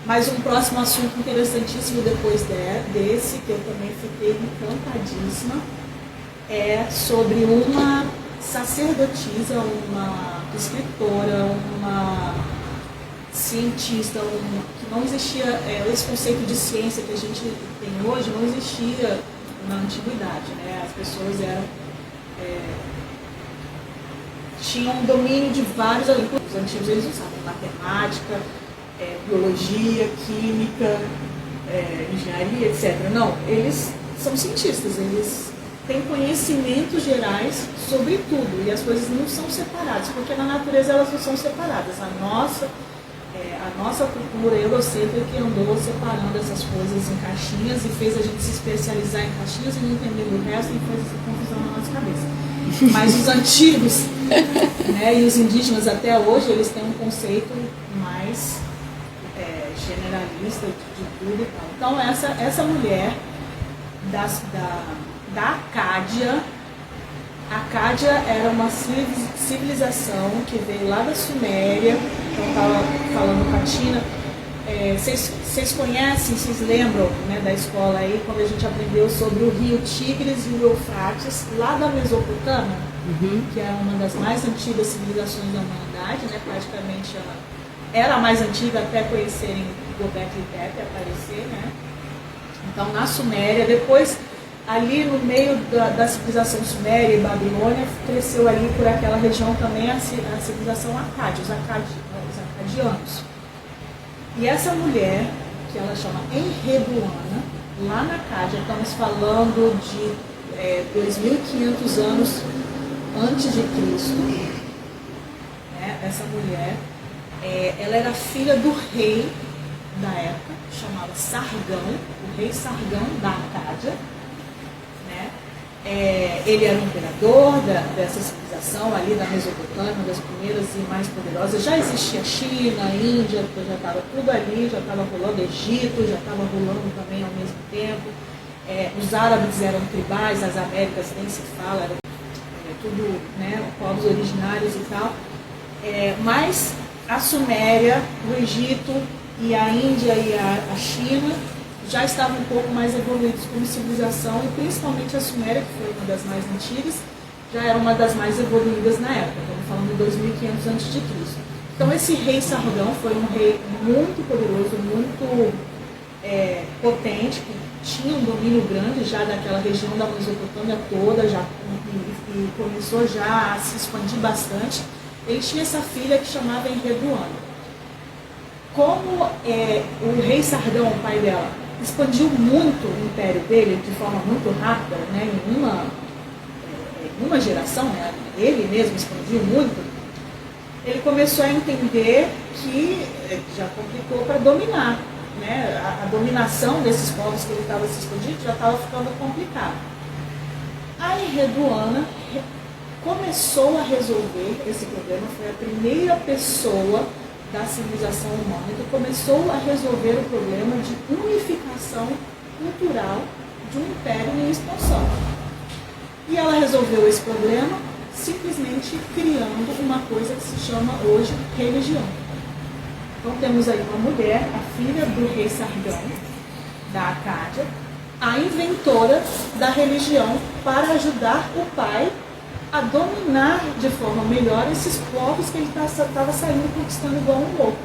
Mas um próximo assunto interessantíssimo depois desse, que eu também fiquei encantadíssima, é sobre uma sacerdotisa, uma escritora, uma cientista, que não existia, esse conceito de ciência que a gente tem hoje não existia na antiguidade, né? As pessoas tinham um domínio de vários, os antigos eles usavam matemática, biologia, química, engenharia, etc. Não, eles são cientistas, eles têm conhecimentos gerais sobre tudo e as coisas não são separadas, porque na natureza elas não são separadas. A nossa cultura eurocêntrica que andou separando essas coisas em caixinhas e fez a gente se especializar em caixinhas e não entender o resto e fez essa confusão na nossa cabeça. Mas os antigos, né, e os indígenas até hoje, eles têm um conceito mais generalista de tudo e tal. Então essa mulher da Acádia, Acádia era uma civilização que veio lá da Suméria, então estava falando com a Tina. Vocês conhecem, vocês lembram, né, da escola aí, quando a gente aprendeu sobre o rio Tigres e o Eufrates, lá da Mesopotâmia, que era uma das mais antigas civilizações da humanidade, né, praticamente ela era a mais antiga até conhecerem Göbekli Tepe aparecer, né? Então na Suméria, depois ali no meio da civilização suméria e Babilônia, cresceu ali por aquela região também a civilização acádia, os acadianos. E essa mulher, que ela chama Enheduanna, lá na Acádia, estamos falando de 2.500 anos antes de Cristo, né? Essa mulher, ela era filha do rei da época, chamava Sargão, o rei Sargão da Acádia. Ele era o imperador dessa civilização ali da Mesopotâmia, uma das primeiras e mais poderosas. Já existia a China, a Índia, já estava tudo ali, já estava rolando Egito, já estava rolando também ao mesmo tempo. Os árabes eram tribais, as Américas nem se fala, eram tudo, né, povos originários e tal. Mas a Suméria, o Egito e a Índia e a China já estavam um pouco mais evoluídos como civilização, e principalmente a Suméria, que foi uma das mais antigas, já era uma das mais evoluídas na época, estamos falando de 2.500 a.C. Então esse rei Sargão foi um rei muito poderoso, muito potente, que tinha um domínio grande já daquela região da Mesopotâmia toda, e começou já a se expandir bastante. Ele tinha essa filha que chamava Enheduanna. Como o rei Sargão, o pai dela, expandiu muito o império dele de forma muito rápida, né, em uma geração, né, ele mesmo expandiu muito, ele começou a entender que já complicou para dominar, né, a dominação desses povos que ele estava se expandindo já estava ficando complicada. A Enheduanna começou a resolver esse problema, foi a primeira pessoa da civilização humana que começou a resolver o problema de unificação cultural de um império em expansão. E ela resolveu esse problema simplesmente criando uma coisa que se chama hoje religião. Então temos aí uma mulher, a filha do rei Sargão, da Acádia, a inventora da religião para ajudar o pai a dominar de forma melhor esses povos que ele estava saindo conquistando igual um louco.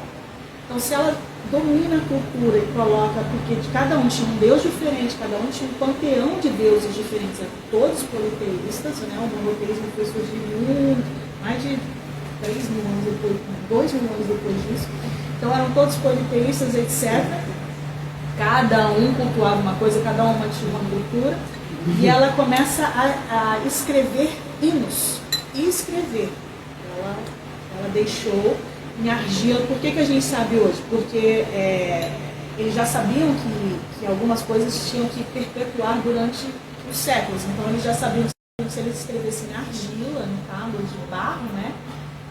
Então, se ela domina a cultura e coloca, porque cada um tinha um deus diferente, cada um tinha um panteão de deuses diferentes, todos politeístas, né? O monoteísmo foi surgir mais de 3.000 anos depois, 2.000 anos depois disso. Então, eram todos politeístas, etc. Cada um cultuava uma coisa, cada um tinha uma cultura. E ela começa a escrever hinos. E escrever. Ela deixou em argila. Por que a gente sabe hoje? Porque eles já sabiam que algumas coisas tinham que perpetuar durante os séculos. Então eles já sabiam que se eles escrevessem em argila, no tábua de barro, né,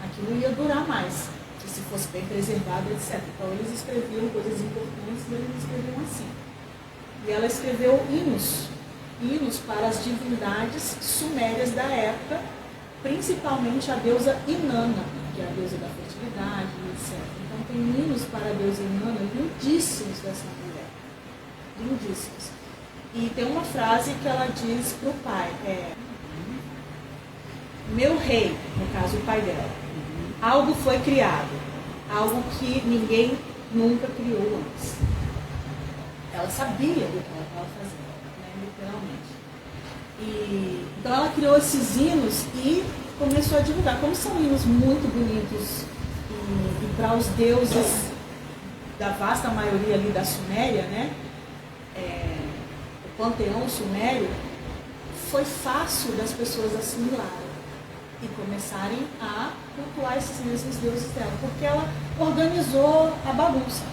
aquilo ia durar mais. Se fosse bem preservado, etc. Então eles escreviam coisas importantes e eles escreviam assim. E ela escreveu hinos para as divindades sumérias da época, principalmente a deusa Inanna, que é a deusa da fertilidade. prosperidade, etc. Então tem hinos para a deusa Inanna lindíssimos dessa mulher. Lindíssimos. E tem uma frase que ela diz para o pai, meu rei, no caso o pai dela, algo foi criado, algo que ninguém nunca criou antes. Ela sabia do que ela estava fazendo, né, literalmente. Então ela criou esses hinos e começou a divulgar. Como são hinos muito bonitos e para os deuses da vasta maioria ali da Suméria, né, o panteão sumério, foi fácil das pessoas assimilarem e começarem a cultuar esses mesmos deuses dela, porque ela organizou a bagunça,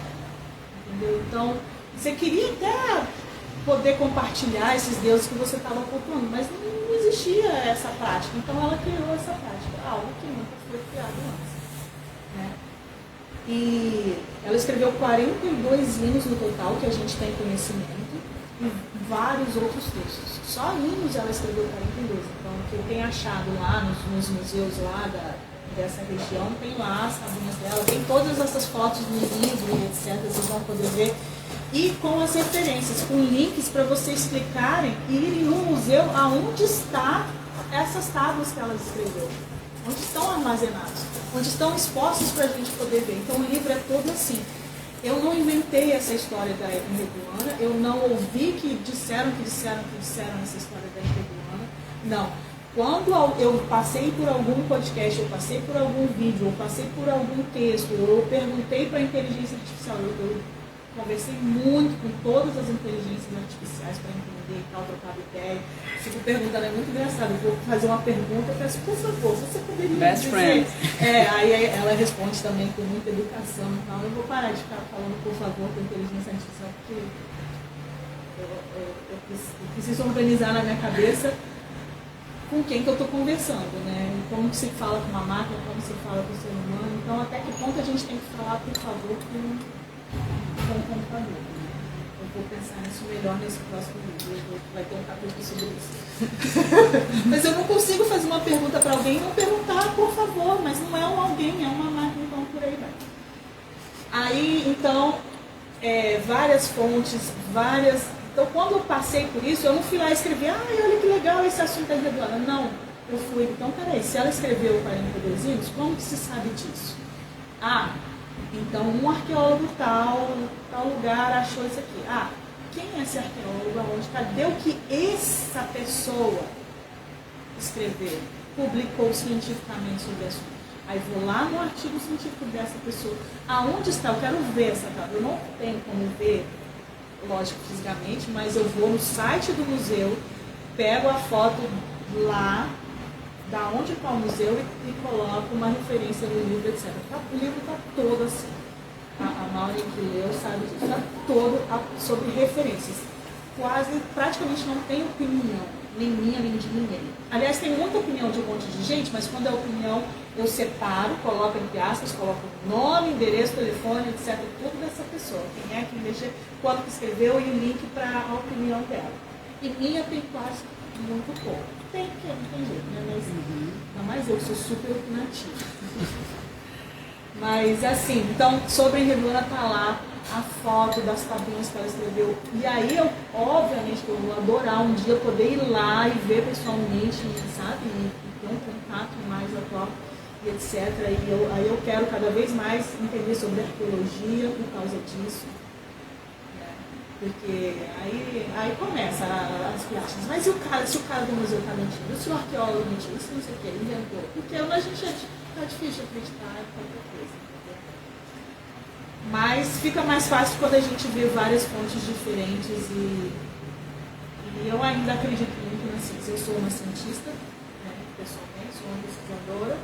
entendeu? Então, você queria até poder compartilhar esses deuses que você estava cultuando, mas não existia essa prática, então ela criou essa prática, algo que nunca foi criado antes, né? E ela escreveu 42 hinos no total, que a gente tem conhecimento, e vários outros textos. Só hinos ela escreveu 42. Então, o que eu tenho achado lá nos museus lá dessa região, tem lá as tabuinhas dela, tem todas essas fotos no livro, etc. Vocês vão poder ver. E com as referências, com links para vocês clicarem e irem no museu aonde está essas tábuas que ela escreveu. Onde estão armazenados, onde estão expostos para a gente poder ver. Então o livro é todo assim. Eu não inventei essa história da Enredoana, eu não ouvi que disseram essa história da Enredoana. Não. Quando eu passei por algum podcast, eu passei por algum vídeo, eu passei por algum texto, eu perguntei para a inteligência artificial, eu conversei muito com todas as inteligências artificiais para entender e tal, trocava ideia. Fico perguntando, é muito engraçado, eu vou fazer uma pergunta, eu peço, por favor, você poderia Best friend. Aí ela responde também com muita educação e tal. Eu vou parar de ficar falando por favor com a inteligência artificial, porque eu preciso organizar na minha cabeça com quem que eu estou conversando, né? Como se fala com uma máquina, como se fala com o ser humano. Então, até que ponto a gente tem que falar, por favor, com o computador. Eu vou pensar nisso melhor nesse próximo vídeo. Vai ter um capítulo sobre isso. Mas eu não consigo fazer uma pergunta para alguém e não perguntar, por favor, mas não é um alguém, é uma máquina, então por aí vai. Aí, então, várias fontes, várias... Então, quando eu passei por isso, eu não fui lá escrever, olha que legal esse assunto aí da Não, eu fui, então, peraí, se ela escreveu 42 hinos, como que se sabe disso? Então um arqueólogo tal lugar achou isso aqui. Quem é esse arqueólogo? Aonde? Cadê o que essa pessoa escreveu? Publicou cientificamente sobre o assunto. Aí vou lá no artigo científico dessa pessoa. Aonde está? Eu quero ver essa tábua. Eu não tenho como ver, lógico, fisicamente, mas eu vou no site do museu, pego a foto lá, da onde está o museu e coloco uma referência no livro, etc. O livro está todo assim. A Maureen que leu sabe disso. Está todo sobre referências. Praticamente não tem opinião, nem minha, nem de ninguém. Aliás, tem muita opinião de um monte de gente, mas quando é opinião, eu separo, coloco entre aspas, coloco nome, endereço, telefone, etc. Tudo dessa pessoa. Quem é, quem deixa, quando que escreveu e o link para a opinião dela. E minha tem quase muito pouco. Tem, porque não tem jeito, né? Mas, não mais eu, sou super opinativa. Mas assim, então, sobre a Enredoana tá lá a foto das tabuinhas que ela escreveu. E aí, obviamente, que eu vou adorar um dia poder ir lá e ver pessoalmente, sabe? E ter um contato mais atual, e etc. Aí eu quero cada vez mais entender sobre arqueologia por causa disso. Porque aí começa as piadas. Mas se o cara do museu está mentindo? Se o arqueólogo mentiu? Se não sei o que, ele inventou? Porque a gente tá difícil de acreditar em qualquer coisa. Entendeu? Mas fica mais fácil quando a gente vê várias fontes diferentes e eu ainda acredito muito na ciência. Eu sou uma cientista, né, pessoalmente, sou uma pesquisadora,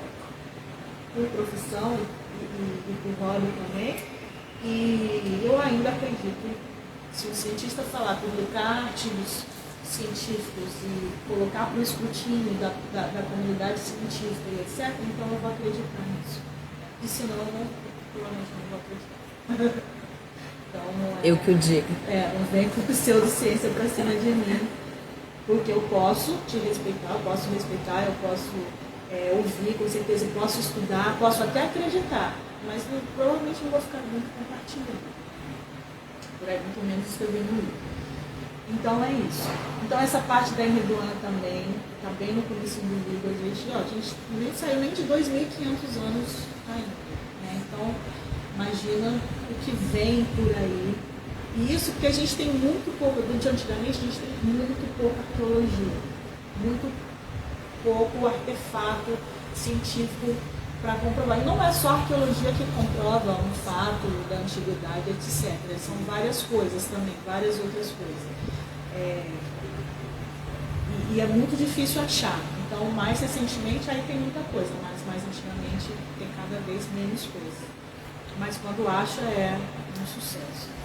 por profissão e por hobby também. E eu ainda acredito. Se o cientista falar, publicar artigos científicos e colocar para o escrutínio da comunidade científica e etc., então eu vou acreditar nisso. E senão, eu provavelmente não vou acreditar. Então, eu que o digo. Não vem com pseudociência para cima de mim, porque eu posso te respeitar, eu posso ouvir, com certeza posso estudar, posso até acreditar, mas provavelmente não vou ficar muito compartilhando. Por aí, muito menos escrevendo um livro. Então é isso. Então essa parte da Enredoana também, está bem no começo do livro, a gente nem saiu nem de 2.500 anos ainda. Né? Então, imagina o que vem por aí. E isso porque a gente tem muito pouco, de antigamente a gente tem muito pouca arqueologia, muito pouco artefato científico para comprovar. E não é só a arqueologia que comprova um fato da antiguidade, etc. São várias coisas também, várias outras coisas. E é muito difícil achar. Então, mais recentemente, aí tem muita coisa, mas mais antigamente tem cada vez menos coisa. Mas quando acha, é um sucesso.